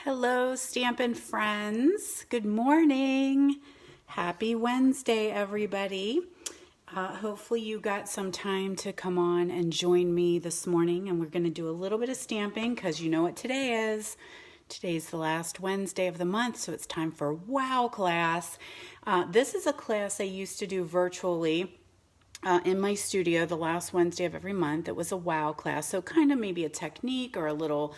Hello, Stampin' friends. Good morning. Happy Wednesday, everybody. Hopefully you got some time to come on and join me this morning, and we're going to do a little bit of stamping because you know what today is. Today's the last Wednesday of the month, so it's time for WOW class. This is a class I used to do virtually in my studio the last Wednesday of every month. It was a WOW class, so kind of maybe a technique or a little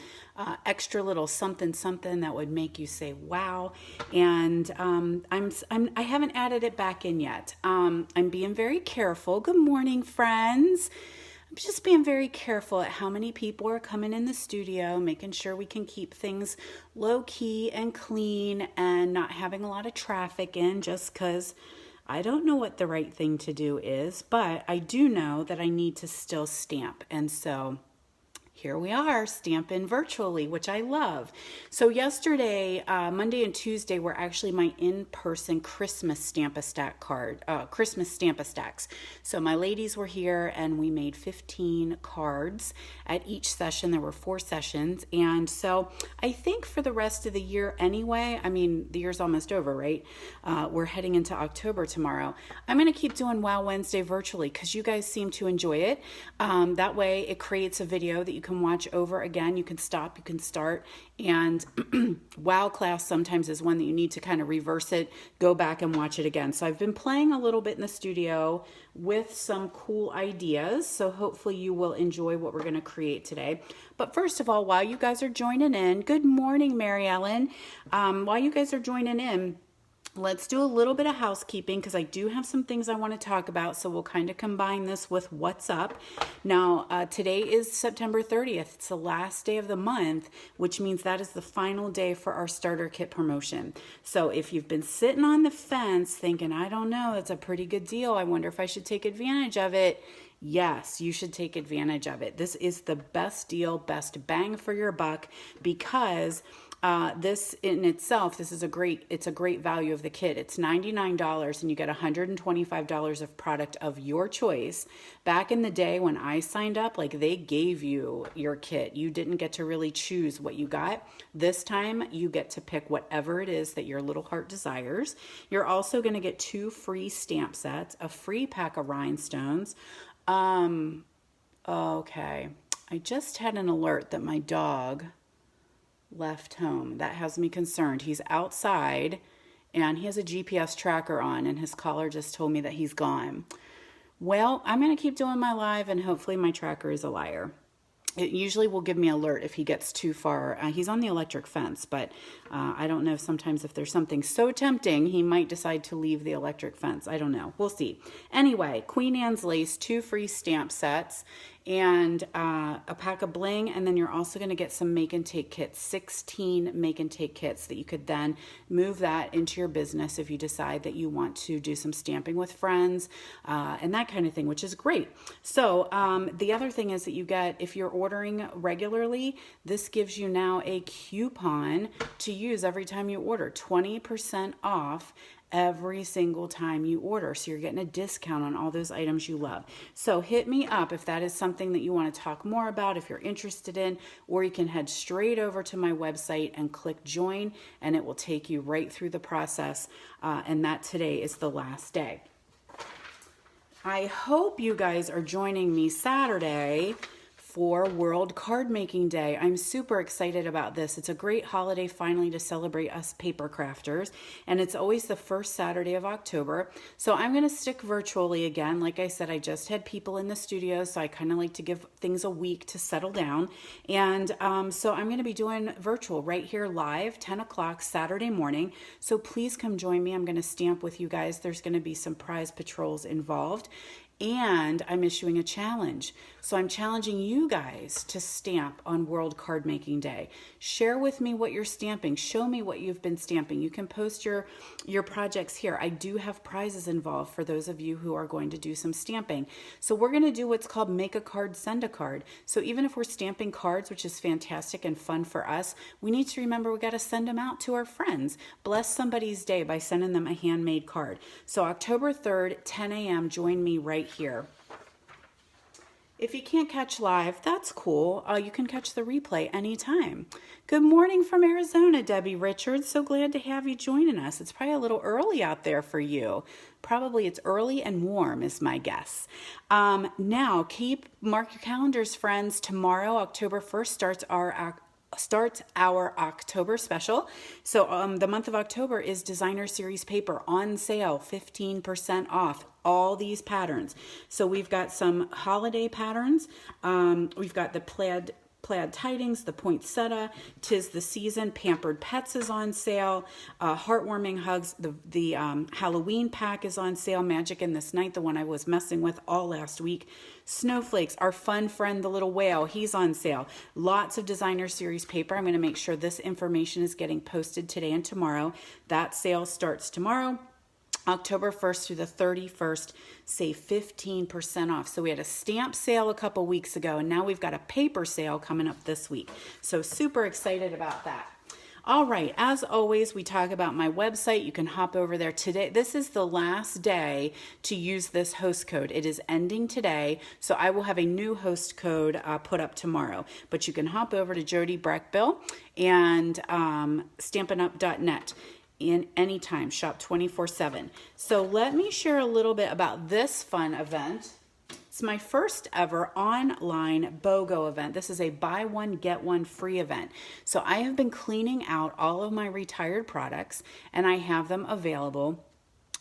extra little something that would make you say wow. And I haven't added it back in yet. I'm being very careful. Good morning, friends. I'm just being very careful at how many people are coming in the studio, making sure we can keep things low key and clean and not having a lot of traffic in, just because I don't know what the right thing to do is, but I do know that I need to still stamp. And so here we are, stamping virtually, which I love. So yesterday, Monday and Tuesday were actually my in-person Christmas Christmas Stamp-A-Stacks. So my ladies were here and we made 15 cards at each session. There were 4 sessions. And so I think for the rest of the year anyway, I mean, the year's almost over, right? We're heading into October tomorrow. I'm going to keep doing WOW Wednesday virtually because you guys seem to enjoy it. That way it creates a video that you can watch over again. You can stop, you can start, and WOW class sometimes is one that you need to kind of reverse it, go back and watch it again. So I've been playing a little bit in the studio with some cool ideas, so hopefully you will enjoy what we're going to create today. But first of all, while you guys are joining in, good morning, Mary Ellen. While you guys are joining in, let's do a little bit of housekeeping because I do have some things I want to talk about, so we'll kind of combine this with what's up. Now, today is September 30th. It's the last day of the month, which means that is the final day for our starter kit promotion. So if you've been sitting on the fence thinking, I don't know, it's a pretty good deal, I wonder if I should take advantage of it, yes, you should take advantage of it. This is the best deal, best bang for your buck, because this in itself, it's a great value of the kit. It's $99 and you get $125 of product of your choice. Back in the day when I signed up, like, they gave you your kit. You didn't get to really choose what you got. This time you get to pick whatever it is that your little heart desires. You're also going to get 2 free stamp sets, a free pack of rhinestones. Okay. I just had an alert that my dog left home. That has me concerned. He's outside and he has a GPS tracker on, and his collar just told me that he's gone. Well, I'm going to keep doing my live and hopefully my tracker is a liar. It usually will give me an alert if he gets too far. He's on the electric fence, but I don't know, sometimes if there's something so tempting, he might decide to leave the electric fence. I don't know. We'll see. Anyway, Queen Anne's Lace, 2 free stamp sets, and a pack of bling, and then you're also going to get some make and take kits, 16 make and take kits that you could then move that into your business if you decide that you want to do some stamping with friends and that kind of thing, which is great. So the other thing is that you get, if you're ordering regularly, this gives you now a coupon to use every time you order, 20% off every single time you order. So you're getting a discount on all those items you love. So hit me up if that is something that you want to talk more about, if you're interested in, or you can head straight over to my website and click join, and it will take you right through the process. And that today is the last day. I hope you guys are joining me Saturday for World Card Making Day. I'm super excited about this. It's a great holiday finally to celebrate us paper crafters, and it's always the first Saturday of October. So I'm going to stick virtually again. Like I said, I just had people in the studio, so I kind of like to give things a week to settle down. And so I'm going to be doing virtual right here live, 10 o'clock Saturday morning. So please come join me. I'm going to stamp with you guys. There's going to be some prize patrols involved. And I'm issuing a challenge. So I'm challenging you guys to stamp on World Card Making Day. Share with me what you're stamping. Show me what you've been stamping. You can post your projects here. I do have prizes involved for those of you who are going to do some stamping. So we're going to do what's called make a card, send a card. So even if we're stamping cards, which is fantastic and fun for us, we need to remember we got to send them out to our friends. Bless somebody's day by sending them a handmade card. So October 3rd, 10 a.m., join me right here. If you can't catch live, that's cool. You can catch the replay anytime. Good morning from Arizona, Debbie Richards. So glad to have you joining us. It's probably a little early out there for you. Probably it's early and warm is my guess. Now, mark your calendars, friends. Tomorrow, October 1st, starts our October special. So the month of October is designer series paper on sale, 15% off all these patterns. So we've got some holiday patterns. We've got the plaid tidings, the poinsettia, 'Tis the Season, Pampered Pets is on sale, Heartwarming Hugs, the Halloween pack is on sale, Magic in This Night, the one I was messing with all last week, Snowflakes, our fun friend, the little whale, he's on sale. Lots of designer series paper. I'm going to make sure this information is getting posted today and tomorrow. That sale starts tomorrow. October 1st through the 31st, save 15% off. So we had a stamp sale a couple weeks ago, and now we've got a paper sale coming up this week. So super excited about that. All right, as always, we talk about my website. You can hop over there today. This is the last day to use this host code. It is ending today, so I will have a new host code put up tomorrow. But you can hop over to Jody Breckbill and stampinup.net. In anytime, shop 24/7. So let me share a little bit about this fun event. It's my first ever online BOGO event. This is a buy one, get one free event. So I have been cleaning out all of my retired products, and I have them available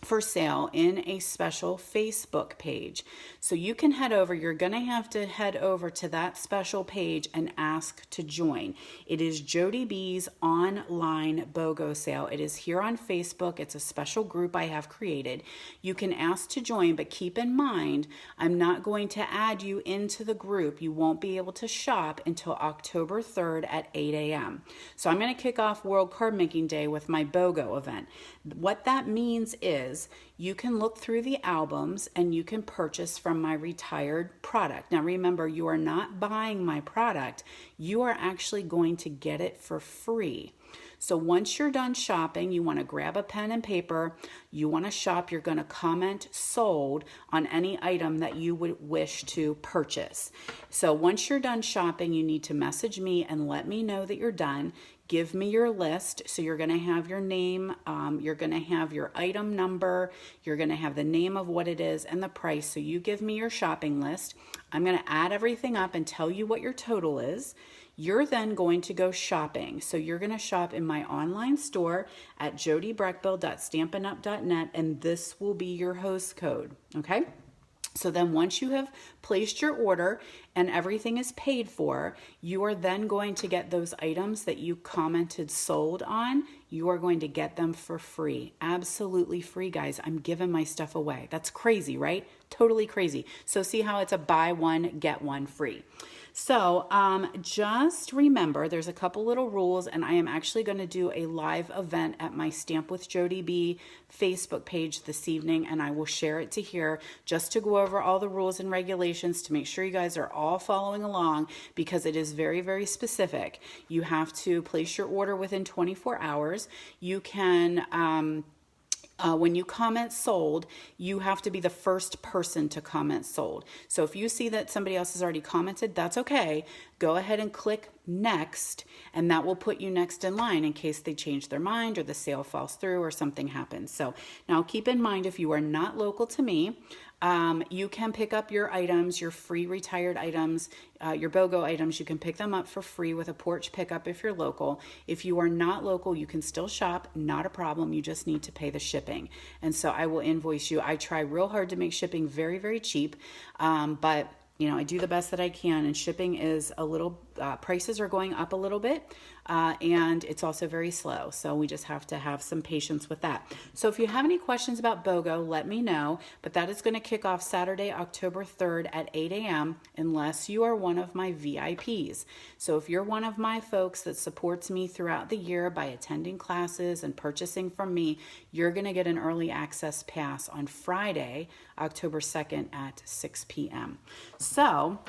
for sale in a special Facebook page. So you can you're gonna have to head over to that special page and ask to join. It is Jody B's online BOGO sale. It is here on Facebook. It's a special group I have created. You can ask to join, but keep in mind, I'm not going to add you into the group. You won't be able to shop until October 3rd at 8 a.m. So I'm gonna kick off World Card Making Day with my BOGO event. What that means is you can look through the albums and you can purchase from my retired product. Now remember, you are not buying my product. You are actually going to get it for free. So once you're done shopping, you want to grab a pen and paper, you want to shop, you're going to comment sold on any item that you would wish to purchase. So once you're done shopping, you need to message me and let me know that you're done. Give me your list. So you're going to have your name, you're going to have your item number, you're going to have the name of what it is and the price. So you give me your shopping list. I'm going to add everything up and tell you what your total is. You're then going to go shopping. So you're going to shop in my online store at jodybreckbill.stampinup.net, and this will be your host code, okay? So then once you have placed your order and everything is paid for, you are then going to get those items that you commented sold on. You are going to get them for free. Absolutely free, guys. I'm giving my stuff away. That's crazy, right? Totally crazy. So see how it's a buy one, get one free. So just remember, there's a couple little rules, and I am actually going to do a live event at my Stamp with Jody B Facebook page this evening, and I will share it to here just to go over all the rules and regulations to make sure you guys are all following along, because it is very, very specific. You have to place your order within 24 hours. You can when you comment sold, you have to be the first person to comment sold. So if you see that somebody else has already commented, that's okay. Go ahead and click next, and that will put you next in line in case they change their mind or the sale falls through or something happens. So now keep in mind, if you are not local to me, you can pick up your items, your free retired items, your BOGO items. You can pick them up for free with a porch pickup if you're local. If you are not local, you can still shop, not a problem. You just need to pay the shipping. And so I will invoice you. I try real hard to make shipping very, very cheap, but you know, I do the best that I can, and shipping is a little, prices are going up a little bit, and it's also very slow. So we just have to have some patience with that. So if you have any questions about BOGO, let me know, but that is going to kick off Saturday, October 3rd at 8 a.m. unless you are one of my VIPs. So if you're one of my folks that supports me throughout the year by attending classes and purchasing from me, you're going to get an early access pass on Friday, October 2nd at 6 p.m. So,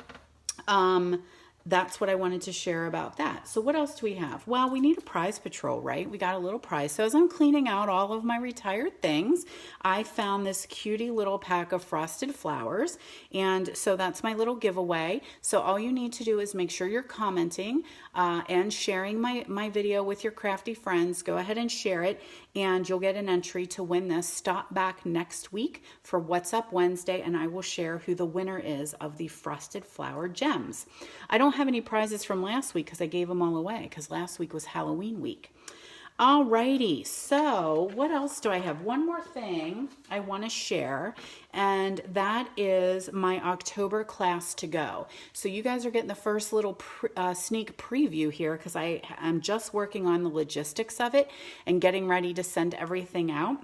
that's what I wanted to share about that. So what else do we have? Well, we need a prize patrol, right? We got a little prize. So as I'm cleaning out all of my retired things, I found this cutie little pack of frosted flowers. And so that's my little giveaway. So all you need to do is make sure you're commenting and sharing my video with your crafty friends. Go ahead and share it and you'll get an entry to win this. Stop back next week for What's Up Wednesday and I will share who the winner is of the frosted flower gems. I don't have any prizes from last week because I gave them all away because last week was Halloween week. Alrighty, so what else do I have? One more thing I want to share, and that is my October class to go. So you guys are getting the first little sneak preview here because I'm just working on the logistics of it and getting ready to send everything out.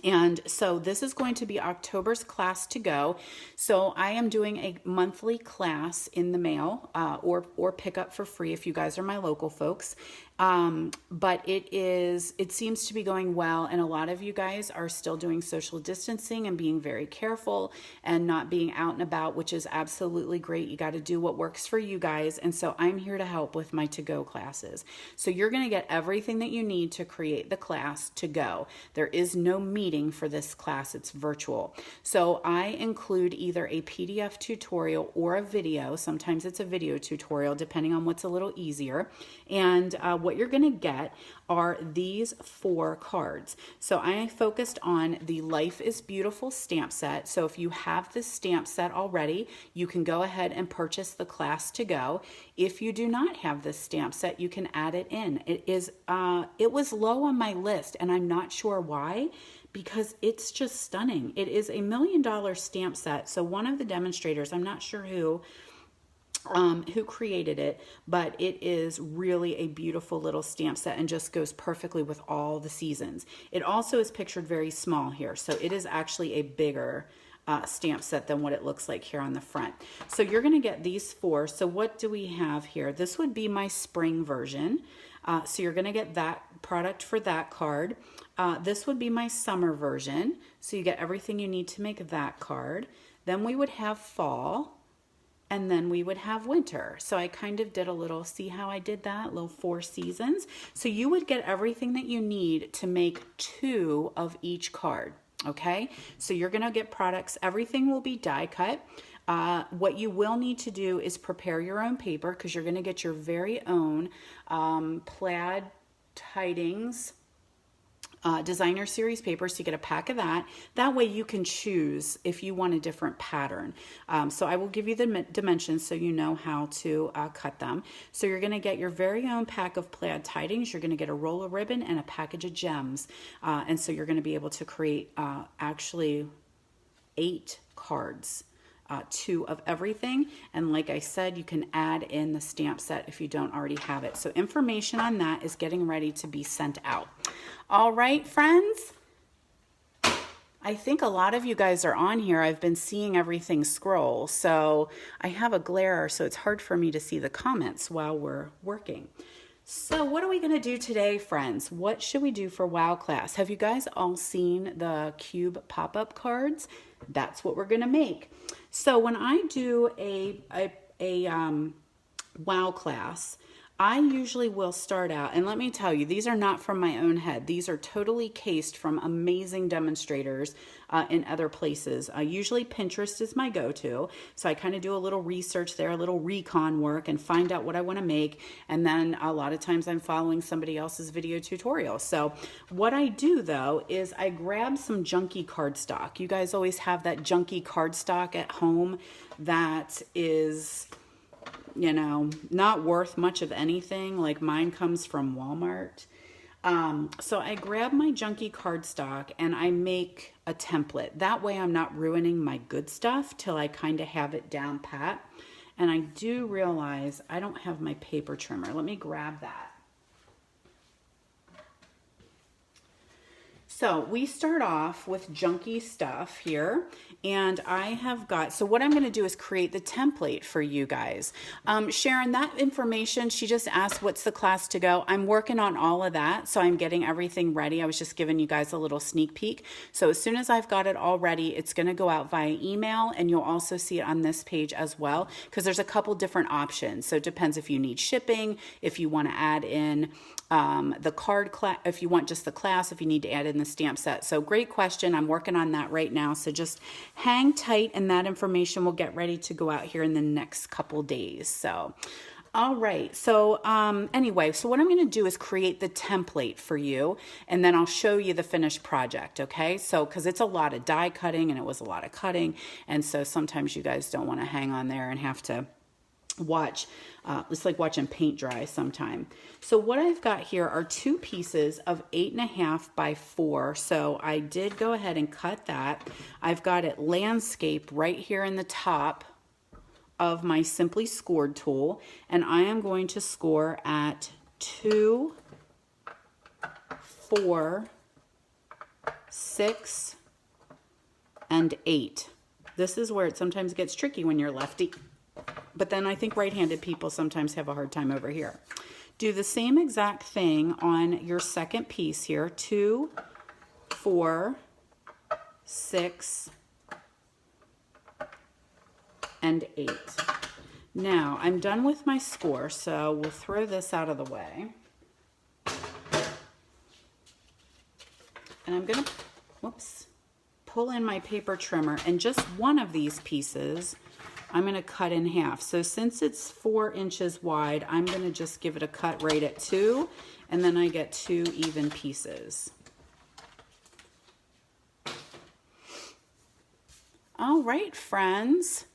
And so this is going to be October's class to go. So I am doing a monthly class in the mail or pick up for free if you guys are my local folks. But it seems to be going well. And a lot of you guys are still doing social distancing and being very careful and not being out and about, which is absolutely great. You got to do what works for you guys. And so I'm here to help with my to-go classes. So you're going to get everything that you need to create the class to go. There is no meeting for this class. It's virtual. So I include either a PDF tutorial or a video. Sometimes it's a video tutorial, depending on what's a little easier. And what you're going to get are these 4 cards. So I focused on the Life is Beautiful stamp set. So if you have this stamp set already, you can go ahead and purchase the class to go. If you do not have this stamp set, you can add it in. It was low on my list, and I'm not sure why, because it's just stunning. It is $1 million stamp set. So one of the demonstrators, I'm not sure who created it, but it is really a beautiful little stamp set and just goes perfectly with all the seasons. It also is pictured very small here, so it is actually a bigger stamp set than what it looks like here on the front. So you're going to get these 4. So what do we have here? This would be my spring version. So you're going to get that product for that card. This would be my summer version. So you get everything you need to make that card. Then we would have fall. And then we would have winter. So I kind of did a little, see how I did that? Little 4 seasons. So you would get everything that you need to make 2 of each card. Okay? So you're going to get products. Everything will be die cut. What you will need to do is prepare your own paper because you're going to get your very own plaid tidings designer series paper. So you get a pack of that. That way you can choose if you want a different pattern. So I will give you the dimensions so you know how to cut them. So you're going to get your very own pack of plaid tidings. You're going to get a roll of ribbon and a package of gems. And so you're going to be able to create actually 8 cards. 2 of everything, and like I said, you can add in the stamp set if you don't already have it. So information on that is getting ready to be sent out. All right, friends, I think a lot of you guys are on here. I've been seeing everything scroll, so I have a glare, so it's hard for me to see the comments while we're working. So what are we going to do today, friends? What should we do for WOW class? Have you guys all seen the cube pop-up cards? That's what we're going to make. So when I do a WOW class, I usually will start out, and let me tell you, these are not from my own head. These are totally cased from amazing demonstrators in other places. Usually Pinterest is my go-to, so I kind of do a little research there, a little recon work, and find out what I want to make, and then a lot of times I'm following somebody else's video tutorial. So what I do, though, is I grab some junky cardstock. You guys always have that junky cardstock at home that is, you know, not worth much of anything. Like mine comes from Walmart. So I grab my junky cardstock and I make a template. That way I'm not ruining my good stuff till I kind of have it down pat. And I do realize I don't have my paper trimmer. Let me grab that. So we start off with junky stuff here, and I have got, so what I'm going to do is create the template for you guys. Sharon, that information, she just asked what's the class to go. I'm working on all of that, so I'm getting everything ready. I was just giving you guys a little sneak peek. So as soon as I've got it all ready, it's going to go out via email, and you'll also see it on this page as well, because there's a couple different options. So it depends if you need shipping, if you want to add in the card class, if you want just the class, if you need to add in the stamp set. So great question. I'm working on that right now. So just hang tight, and that information will get ready to go out here in the next couple days. So, all right. So anyway, so what I'm going to do is create the template for you, and then I'll show you the finished project. Okay. So, because it's a lot of die cutting, and it was a lot of cutting. And so sometimes you guys don't want to hang on there and have to watch. It's like watching paint dry sometime. So what I've got here are 2 pieces of 8.5 by 4. So I did go ahead and cut that. I've got it landscape right here in the top of my Simply Scored tool, and I am going to score at 2, 4, 6, and 8. This is where it sometimes gets tricky when you're lefty. But then I think right-handed people sometimes have a hard time over here. Do the same exact thing on your second piece here. 2, 4, 6, and 8. Now, I'm done with my score, so we'll throw this out of the way. And I'm going to, whoops, pull in my paper trimmer, and just one of these pieces I'm going to cut in half. So since it's 4 inches wide, I'm going to just give it a cut right at 2, and then I get 2 even pieces. All right, friends.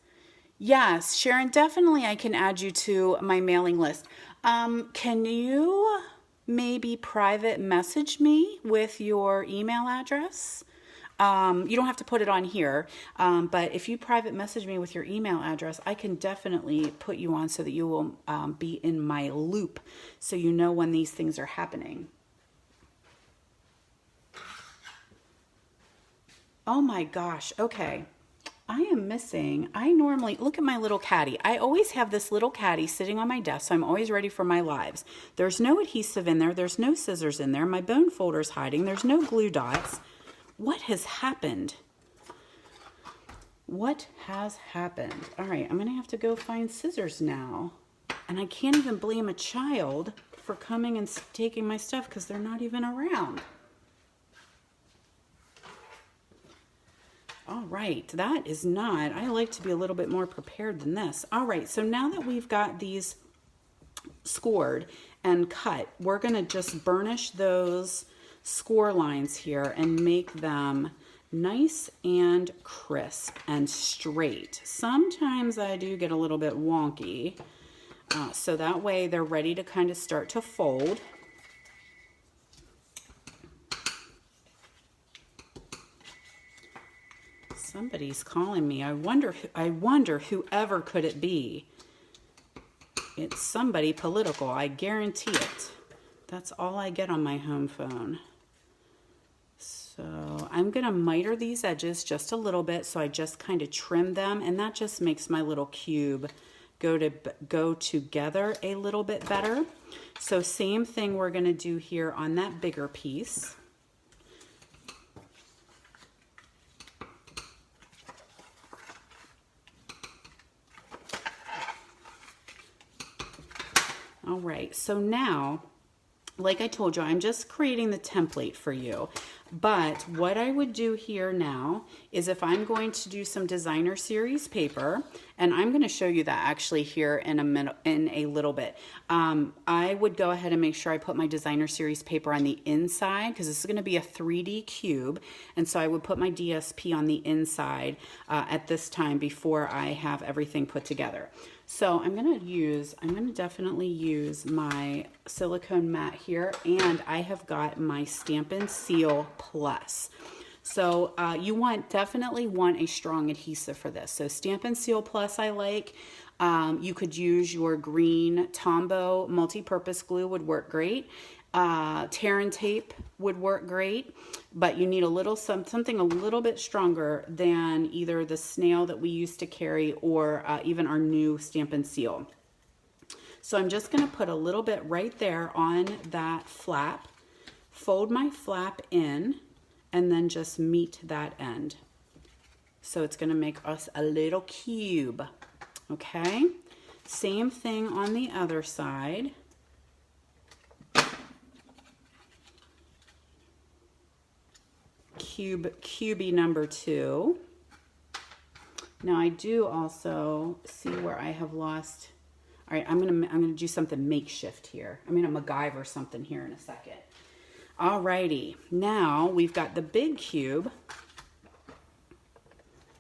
Yes, Sharon, definitely I can add you to my mailing list. Can you maybe private message me with your email address? You don't have to put it on here, but if you private message me with your email address, I can definitely put you on so that you will be in my loop, so you know when these things are happening. Oh my gosh, okay. I am missing, I normally, look at my little caddy. I always have this little caddy sitting on my desk, so I'm always ready for my lives. There's no adhesive in there, there's no scissors in there, my bone folder's hiding, there's no glue dots. What has happened? What has happened? All right, I'm going to have to go find scissors now. And I can't even blame a child for coming and taking my stuff because they're not even around. All right, that is not, I like to be a little bit more prepared than this. All right, so now that we've got these scored and cut, we're going to just burnish those score lines here and make them nice and crisp and straight. Sometimes I do get a little bit wonky, so that way they're ready to kind of start to fold. Somebody's calling me. I wonder whoever could it be. It's somebody political, I guarantee it. That's all I get on my home phone. So I'm going to miter these edges just a little bit, so I just kind of trim them, and that just makes my little cube go together a little bit better. So same thing we're going to do here on that bigger piece. All right, so now, like I told you, I'm just creating the template for you. But what I would do here now is if I'm going to do some designer series paper, and I'm going to show you that actually here in a little bit. I would go ahead and make sure I put my designer series paper on the inside, because this is going to be a 3D cube, and so I would put my DSP on the inside at this time before I have everything put together. So I'm going to definitely use my silicone mat here, and I have got my Stampin' Seal Plus. So you definitely want a strong adhesive for this. So Stampin' Seal Plus I like. You could use your green Tombow multi-purpose glue, would work great. Tear and tape would work great, but you need a little something a little bit stronger than either the snail that we used to carry or even our new Stampin' Seal. So I'm just going to put a little bit right there on that flap, fold my flap in, and then just meet that end. So it's going to make us a little cube. Okay, same thing on the other side. Cubie number 2. Now I do also see where I have lost. All right, I'm gonna do something makeshift here. I'm gonna MacGyver something here in a second. All righty, now we've got the big cube.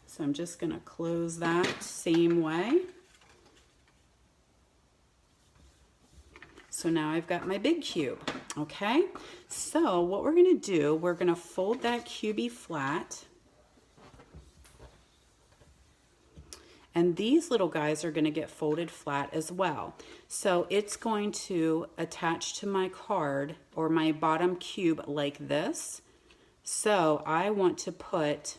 So I'm just gonna close that same way. So now I've got my big cube, okay? So what we're gonna do, we're gonna fold that cubie flat. And these little guys are gonna get folded flat as well. So it's going to attach to my card or my bottom cube like this. So I want to put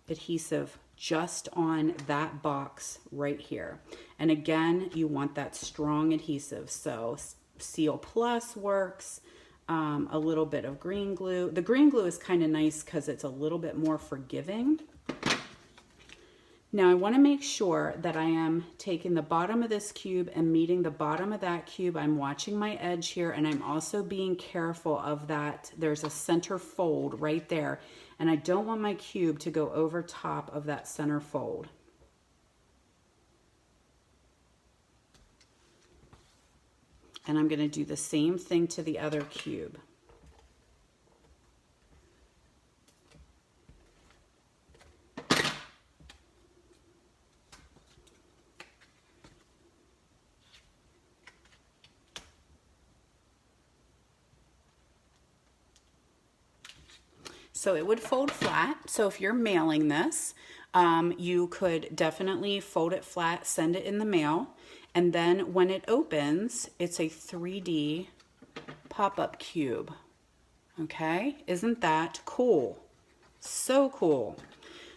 adhesive just on that box right here. And again, you want that strong adhesive. So Seal Plus works, a little bit of green glue. The green glue is kind of nice because it's a little bit more forgiving. Now I want to make sure that I am taking the bottom of this cube and meeting the bottom of that cube. I'm watching my edge here, and I'm also being careful of that. There's a center fold right there, and I don't want my cube to go over top of that center fold. And I'm going to do the same thing to the other cube. So it would fold flat. So if you're mailing this, you could definitely fold it flat, send it in the mail, and then when it opens, it's a 3D pop-up cube. Okay, isn't that cool? So cool.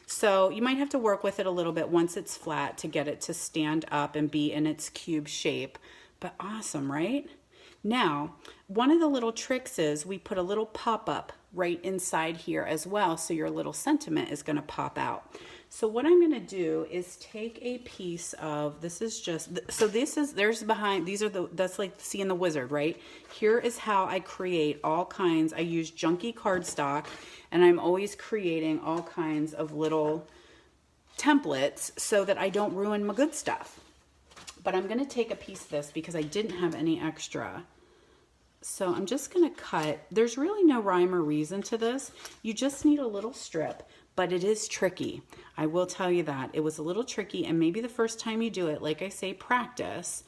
So you might have to work with it a little bit once it's flat to get it to stand up and be in its cube shape, but awesome, right? Now, one of the little tricks is we put a little pop-up right inside here as well, so your little sentiment is going to pop out. So what I'm going to do is take a piece of, this is just, so this is, there's behind, these are the, that's like seeing the wizard, right? Here is how I create all kinds. I use junky cardstock, and I'm always creating all kinds of little templates so that I don't ruin my good stuff. But I'm going to take a piece of this because I didn't have any extra. So I'm just going to cut. There's really no rhyme or reason to this. You just need a little strip, but it is tricky. I will tell you that. It was a little tricky, and maybe the first time you do it, like I say, practice,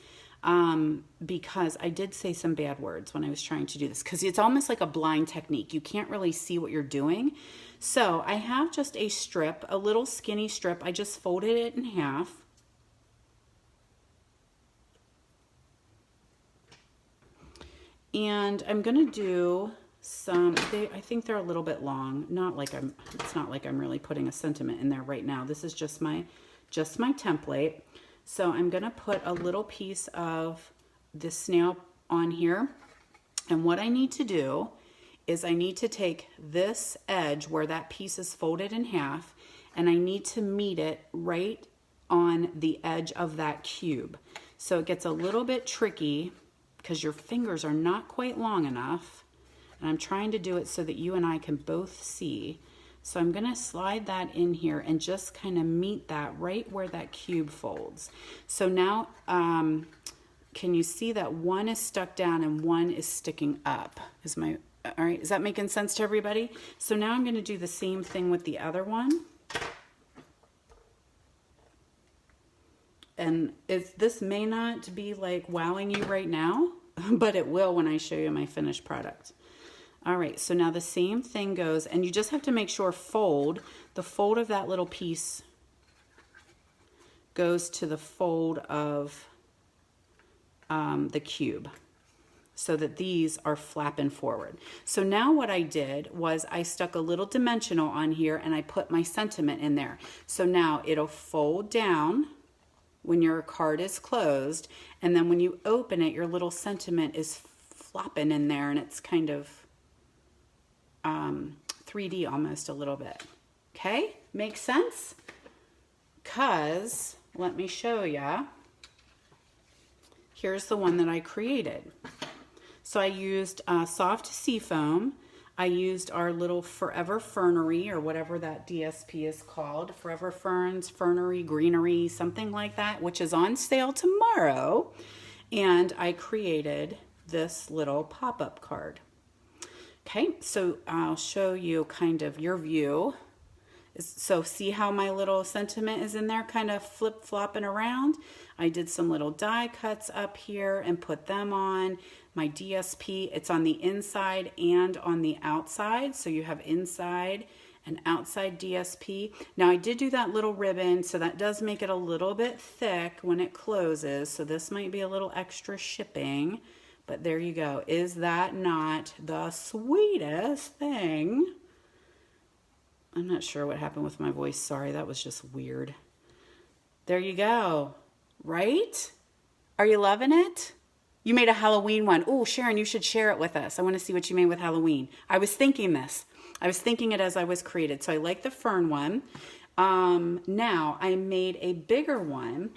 because I did say some bad words when I was trying to do this, because it's almost like a blind technique. You can't really see what you're doing. So I have just a strip, a little skinny strip. I just folded it in half. And I'm going to do some, I think they're a little bit long. Not like it's not like I'm really putting a sentiment in there right now. This is just my template. So I'm going to put a little piece of this snail on here. And what I need to do is I need to take this edge where that piece is folded in half, and I need to meet it right on the edge of that cube. So it gets a little bit tricky because your fingers are not quite long enough, and I'm trying to do it so that you and I can both see. So I'm going to slide that in here and just kind of meet that right where that cube folds. So now, can you see that one is stuck down and one is sticking up? All right, is that making sense to everybody? So now I'm going to do the same thing with the other one. And this may not be like wowing you right now, but it will when I show you my finished product. All right, so now the same thing goes, and you just have to make sure the fold of that little piece goes to the fold of the cube. so that these are flapping forward. So now what I did was I stuck a little dimensional on here and I put my sentiment in there. So now it'll fold down when your card is closed, and then when you open it, your little sentiment is flopping in there, and it's kind of 3D almost a little bit. Okay, makes sense? Because let me show ya. Here's the one that I created. So I used soft seafoam. I used our little Forever Fernery, or whatever that DSP is called. Forever Ferns, Fernery, Greenery, something like that, which is on sale tomorrow. And I created this little pop-up card. Okay, so I'll show you kind of your view. So see how my little sentiment is in there, kind of flip-flopping around? I did some little die cuts up here and put them on. My DSP, it's on the inside and on the outside. So you have inside and outside DSP. Now I did do that little ribbon, so that does make it a little bit thick when it closes. So this might be a little extra shipping, but there you go. Is that not the sweetest thing? I'm not sure what happened with my voice. Sorry, that was just weird. There you go. Right? Are you loving it? You made a Halloween one. Oh, Sharon, you should share it with us. I want to see what you made with Halloween. I was thinking this. I was thinking it as I was created. So I like the fern one. Now I made a bigger one.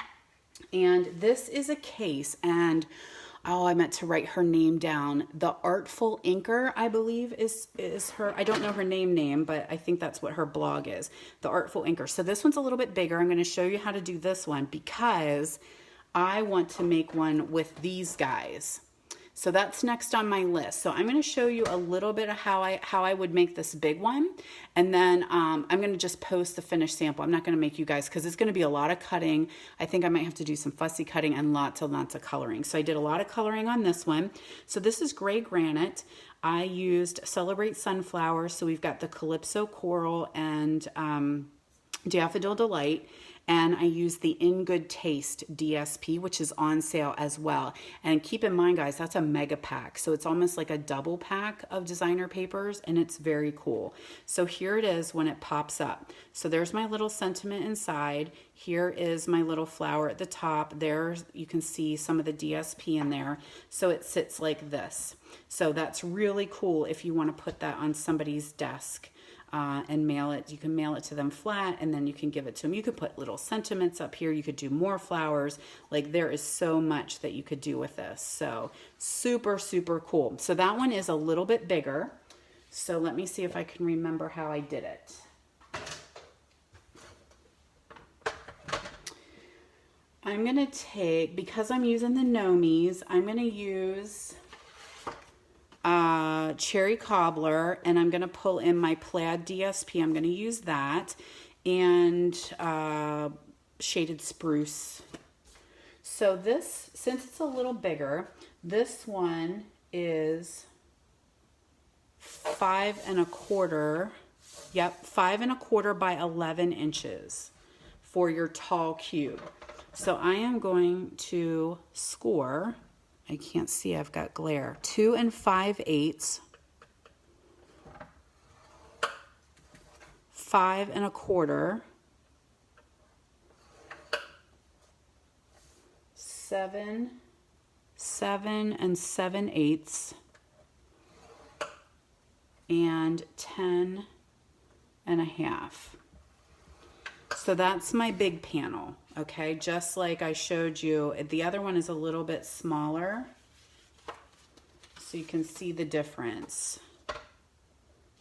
And this is a case. And oh, I meant to write her name down. The Artful Inker, I believe, is her. I don't know her name, but I think that's what her blog is. The Artful Inker. So this one's a little bit bigger. I'm going to show you how to do this one because I want to make one with these guys. So that's next on my list. So I'm going to show you a little bit of how I would make this big one. And then I'm going to just post the finished sample. I'm not going to make you guys, because it's going to be a lot of cutting. I think I might have to do some fussy cutting and lots of coloring. So I did a lot of coloring on this one. So this is gray granite. I used Celebrate Sunflower. So we've got the Calypso Coral and Daffodil Delight. And I used the In Good Taste DSP, which is on sale as well. And keep in mind, guys, that's a mega pack. So it's almost like a double pack of designer papers, and it's very cool. So here it is when it pops up. So there's my little sentiment inside. Here is my little flower at the top. There you can see some of the DSP in there. So it sits like this. So that's really cool if you want to put that on somebody's desk. And mail it. You can mail it to them flat, and then you can give it to them. You could put little sentiments up here. You could do more flowers. Like, there is so much that you could do with this. So super, super cool. So that one is a little bit bigger. So let me see if I can remember how I did it. I'm going to take, because I'm using the Nomies, I'm going to use Cherry Cobbler, and I'm going to pull in my Plaid DSP. I'm going to use that, and Shaded Spruce. So this, since it's a little bigger, this one is 5 1/4. Yep, 5 1/4 by 11 inches for your tall cube. So I am going to score. I can't see, I've got glare. 2 5/8, 5 1/4, 7 7/8, and 10 1/2. So that's my big panel, okay? Just like I showed you. The other one is a little bit smaller, so you can see the difference.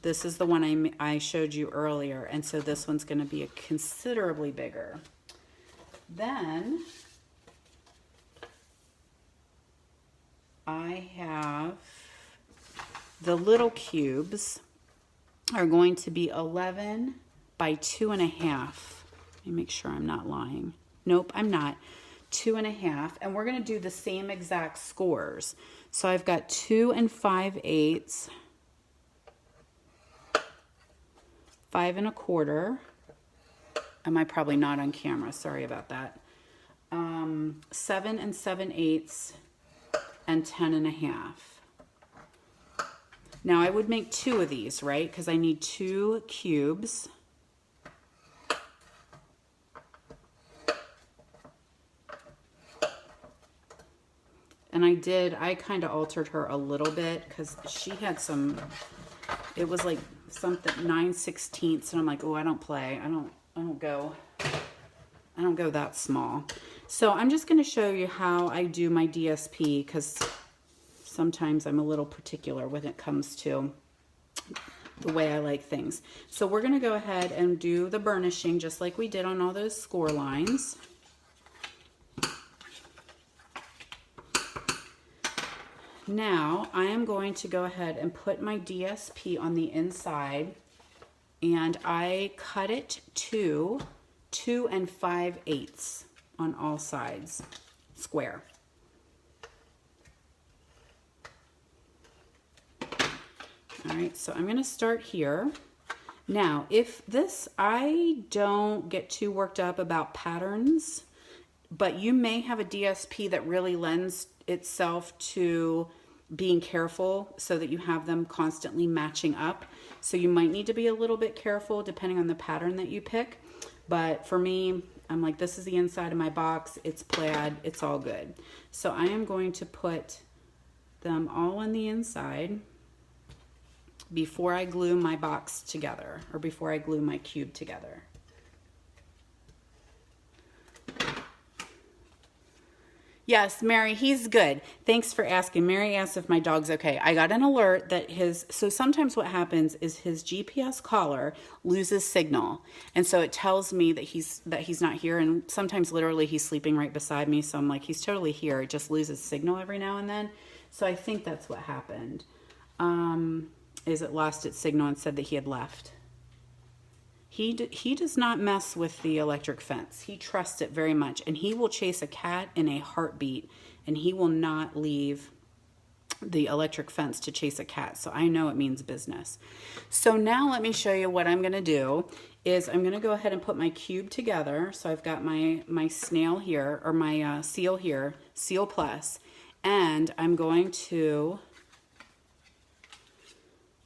This is the one I showed you earlier, and so this one's going to be considerably bigger. Then I have the little cubes are going to be 11 by 2 1/2. Let me make sure I'm not lying. Nope, I'm not. 2 1/2, and we're going to do the same exact scores. So I've got 2 5/8, 5 1/4. Am I probably not on camera? Sorry about that. 7 7/8, and 10.5. Now I would make 2 of these, right? Because I need 2 cubes. And I kind of altered her a little bit because she had some, it was like something 9/16, and I'm like, oh, I don't play. I don't go that small. So I'm just going to show you how I do my DSP, because sometimes I'm a little particular when it comes to the way I like things. So we're going to go ahead and do the burnishing just like we did on all those score lines. Now I am going to go ahead and put my DSP on the inside, and I cut it to 2 5/8 on all sides, square. All right, so I'm going to start here. Now, I don't get too worked up about patterns, but you may have a DSP that really lends itself to being careful so that you have them constantly matching up. So you might need to be a little bit careful depending on the pattern that you pick. But for me, I'm like, this is the inside of my box. It's plaid. It's all good. So I am going to put them all on the inside before I glue my box together, or before I glue my cube together. Yes, Mary, he's good. Thanks for asking. Mary asked if my dog's okay. I got an alert that so sometimes what happens is his GPS collar loses signal. And so it tells me that he's not here. And sometimes literally he's sleeping right beside me. So I'm like, he's totally here. It just loses signal every now and then. So I think that's what happened. Is it lost its signal and said that he had left. He does not mess with the electric fence. He trusts it very much, and he will chase a cat in a heartbeat, and he will not leave the electric fence to chase a cat. So I know it means business. So now let me show you what I'm going to do is I'm going to go ahead and put my cube together. So I've got my snail here, or my seal here, Seal Plus, and I'm going to...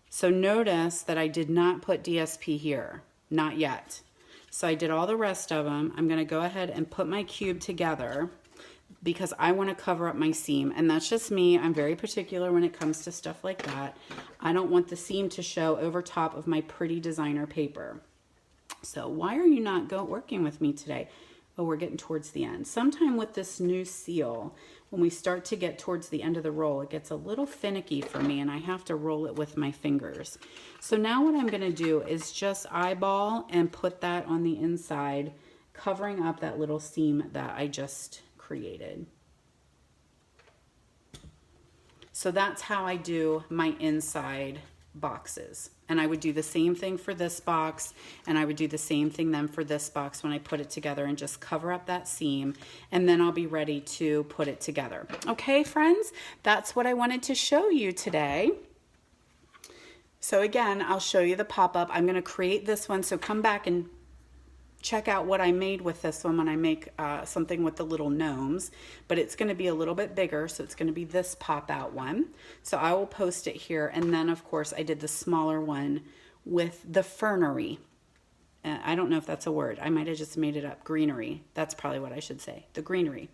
So notice that I did not put DSP here. Not yet. So I did all the rest of them. I'm going to go ahead and put my cube together because I want to cover up my seam. And that's just me. I'm very particular when it comes to stuff like that. I don't want the seam to show over top of my pretty designer paper. So why are you not working with me today? Oh, we're getting towards the end. Sometime with this new seal, when we start to get towards the end of the roll, it gets a little finicky for me, and I have to roll it with my fingers. So now what I'm going to do is just eyeball and put that on the inside, covering up that little seam that I just created. So that's how I do my inside boxes. And I would do the same thing for this box, and I would do the same thing then for this box when I put it together, and just cover up that seam, and then I'll be ready to put it together. Okay, friends, that's what I wanted to show you today. So again, I'll show you the pop-up. I'm going to create this one, so come back and check out what I made with this one when I make something with the little gnomes, but it's going to be a little bit bigger, so it's going to be this pop-out one. So I will post it here, and then of course I did the smaller one with the fernery. I don't know if that's a word. I might have just made it up. Greenery. That's probably what I should say. The greenery.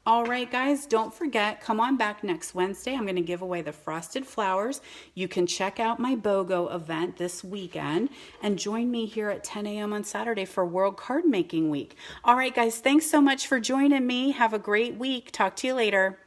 All right, guys, don't forget, come on back next Wednesday. I'm going to give away the frosted flowers. You can check out my BOGO event this weekend and join me here at 10 a.m. on Saturday for World Card Making Week. All right, guys, thanks so much for joining me. Have a great week. Talk to you later.